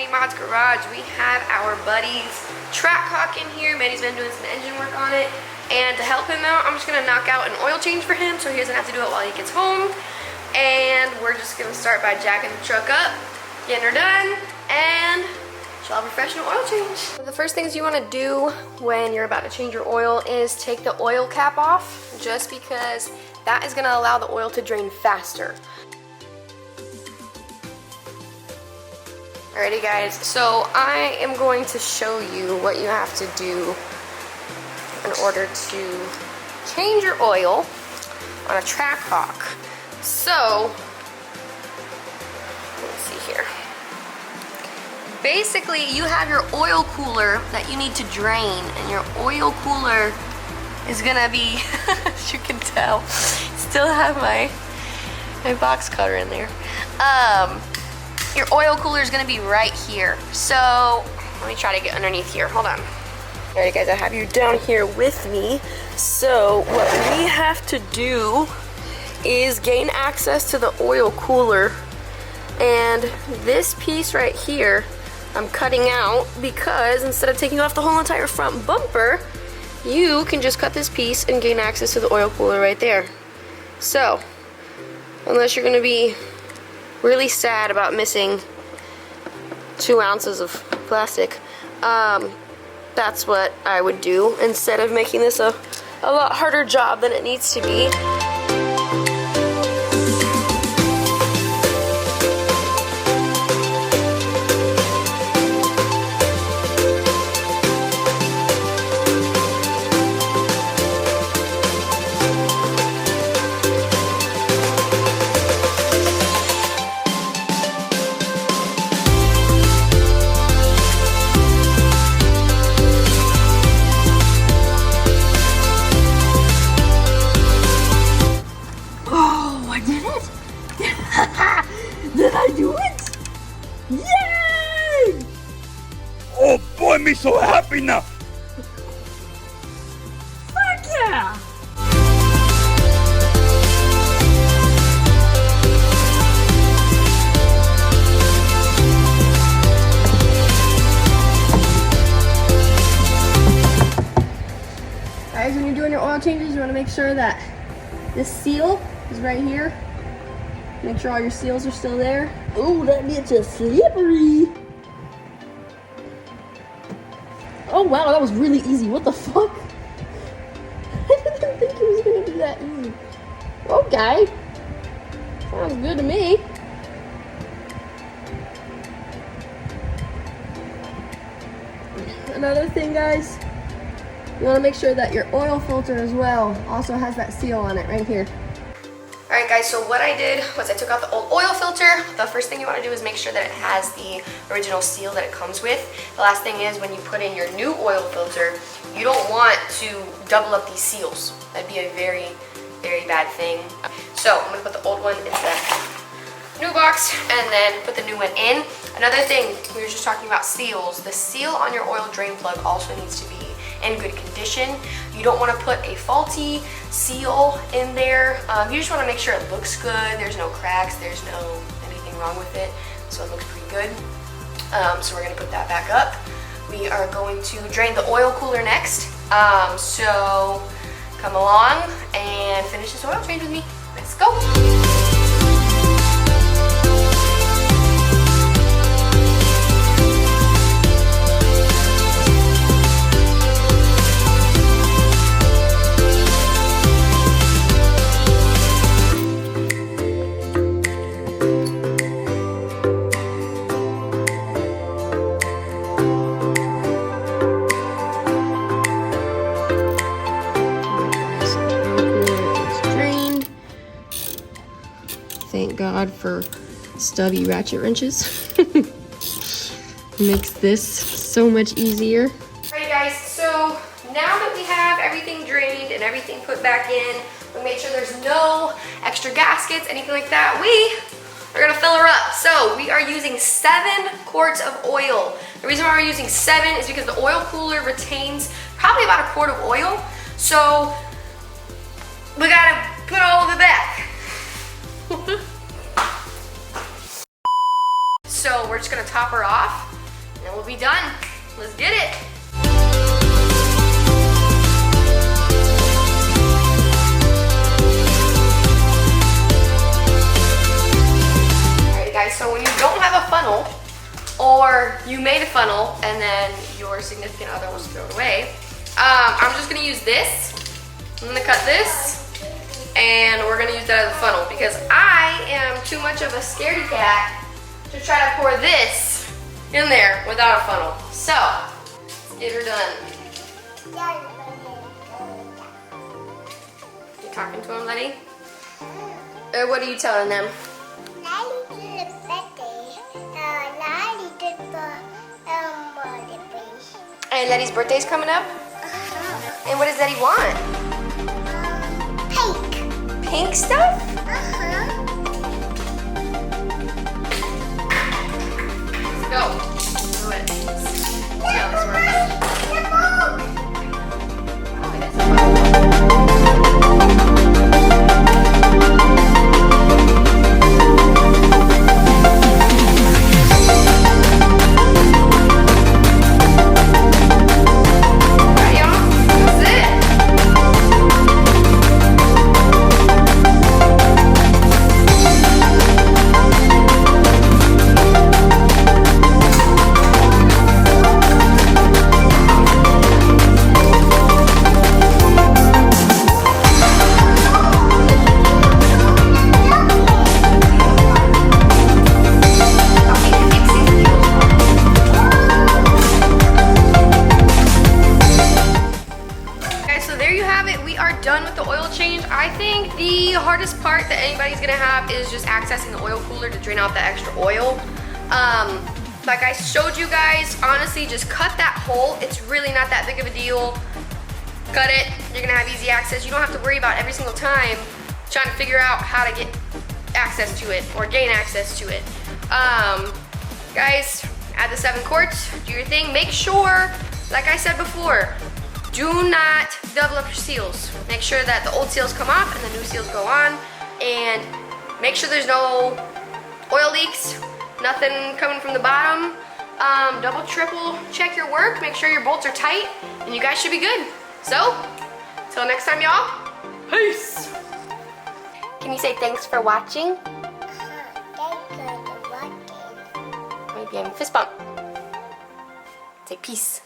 Manny Mod's garage. We have our buddy's Trackhawk in here. Manny's been doing some engine work on it. And to help him out, I'm just gonna knock out an oil change for him so he doesn't have to do it while he gets home. And we're just gonna start by jacking the truck up, getting her done, and she'll have a professional oil change. The first things you wanna do when you're about to change your oil is take the oil cap off, just because that is gonna allow the oil to drain faster. Alrighty guys, so I am going to show you what you have to do in order to change your oil on a Trackhawk. So, let's see here. Basically, you have your oil cooler that you need to drain, and your oil cooler is gonna be, as you can tell, still have my box cutter in there. Your oil cooler is gonna be right here. So let me try to get underneath here. Hold on. All right, guys, I have you down here with me. So what we have to do is gain access to the oil cooler. And this piece right here, I'm cutting out because instead of taking off the whole entire front bumper, you can just cut this piece and gain access to the oil cooler right there. So, unless you're gonna be really sad about missing 2 ounces of plastic, that's what I would do instead of making this a lot harder job than it needs to be. Did I do it? Yay! Oh boy, I'm so happy now! Fuck yeah! Guys, when you're doing your oil changes, you want to make sure that this seal is right here. Make sure all your seals are still there. Ooh, that bitch is slippery. Oh wow, that was really easy. What the fuck? I didn't think it was gonna be that easy. Okay. Sounds good to me. Another thing, guys, you want to make sure that your oil filter as well also has that seal on it right here. Alright guys, so what I did was I took out the old oil filter. The first thing you want to do is make sure that it has the original seal that it comes with. The last thing is when you put in your new oil filter, you don't want to double up these seals. That'd be a very, very bad thing. So I'm going to put the old one into the new box and then put the new one in. Another thing, we were just talking about seals. The seal on your oil drain plug also needs to be in good condition. You don't want to put a faulty seal in there. You just want to make sure it looks good. There's no cracks, there's no anything wrong with it, so it looks pretty good. So we're going to put that back up. We are going to drain the oil cooler next. So come along and finish this oil change with me. Let's go. Thank God for stubby ratchet wrenches. Makes this so much easier. Alright guys, so now that we have everything drained and everything put back in, we made sure there's no extra gaskets, anything like that, we are gonna fill her up. So we are using 7 quarts of oil. The reason why we're using 7 is because the oil cooler retains probably about a quart of oil. So we gotta put all of it back. So we're just gonna top her off be done. Let's get it. Alright guys, so when you don't have a funnel, or you made a funnel and then your significant other was thrown away, I'm just gonna use this. I'm gonna cut this, and we're gonna use that as a funnel because I am too much of a scaredy cat to try to pour this in there without a funnel. So, let's get her done. You talking to him, Letty? What are you telling them? And Letty's birthday's coming up? And what does Letty want? Pink. Pink stuff? Let's go. Do it. See how this works. Oh, it is a done with the oil change. I think the hardest part that anybody's gonna have is just accessing the oil cooler to drain out the extra oil. Like I showed you guys, honestly, just cut that hole. It's really not that big of a deal. Cut it, you're gonna have easy access. You don't have to worry about every single time trying to figure out how to get access to it or gain access to it. Guys, add the 7 quarts, do your thing. Make sure, like I said before, do not double up your seals. Make sure that the old seals come off and the new seals go on, and make sure there's no oil leaks, nothing coming from the bottom. Double, triple check your work, make sure your bolts are tight, and you guys should be good. So, till next time, y'all, peace. Can you say thanks for watching? Thanks for watching. Maybe I'm fist bump. Say peace.